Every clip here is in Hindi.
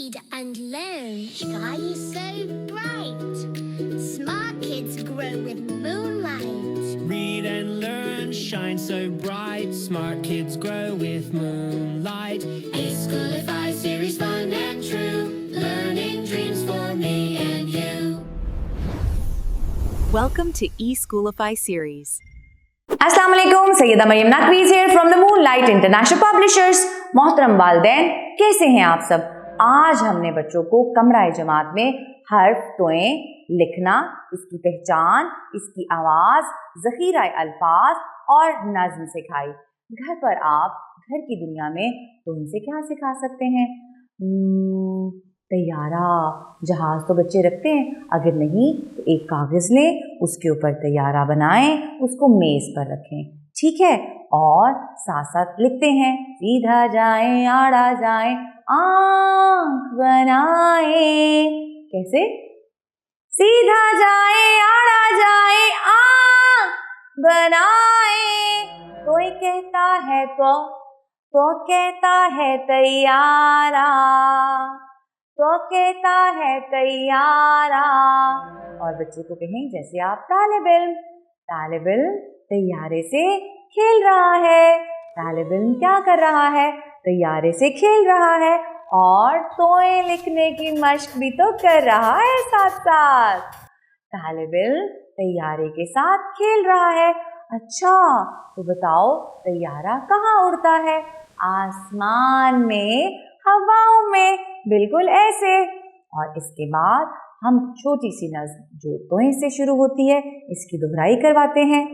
Read and learn, shine so bright. Smart kids grow with moonlight. Read and learn, shine so bright. Smart kids grow with moonlight. eSchoolify series, fun and true. Learning dreams for me and you. Welcome to eSchoolify series. अस्सलाम वालेकुम, Syeda Maryam नकवीज़ here from the Moonlight International Publishers। मोहतरम वालिदैन, कैसे हैं आप सब? आज हमने बच्चों को कमराए जमात में हर्फ तोएं लिखना, इसकी पहचान, इसकी आवाज़, ज़ख़ीरा अल्फाज और नज़्म सिखाई। घर पर आप घर की दुनिया में तोएं से क्या सिखा सकते हैं? तैयारा, जहाज़ तो बच्चे रखते हैं, अगर नहीं तो एक कागज़ लें, उसके ऊपर तैयारा बनाएं, उसको मेज़ पर रखें, ठीक है? और साथ साथ लिखते हैं, सीधा जाएं आड़ा जाएं आँख बनाएं। कैसे? सीधा जाएं आड़ा जाएं आँख बनाएं। तो ये कहता है तो कहता है तैयारा, तो कहता है तैयारा। और बच्चे को कहें जैसे आप तालिब इल्म तैयारे से खेल रहा है। तालिब इल्म क्या कर रहा है? तैयारे से खेल रहा है और तोएं लिखने की मश्क भी तो कर रहा है साथ साथ। तालिब इल्म तैयारे के साथ खेल रहा है। अच्छा, तो बताओ तैयारा कहाँ उड़ता है? आसमान में, हवाओं में, बिल्कुल ऐसे। और इसके बाद हम छोटी सी नज़्म जो तोएं से शुरू होती है, इसकी दोहराई करवाते हैं।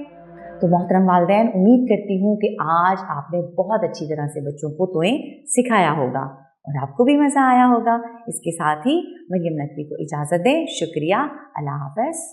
तो मोहतरम वालिदैन, उम्मीद करती हूँ कि आज आपने बहुत अच्छी तरह से बच्चों को तोएं सिखाया होगा और आपको भी मज़ा आया होगा। इसके साथ ही मरियम नकवी को इजाज़त दें। शुक्रिया, अल्लाह हाफ़िज़।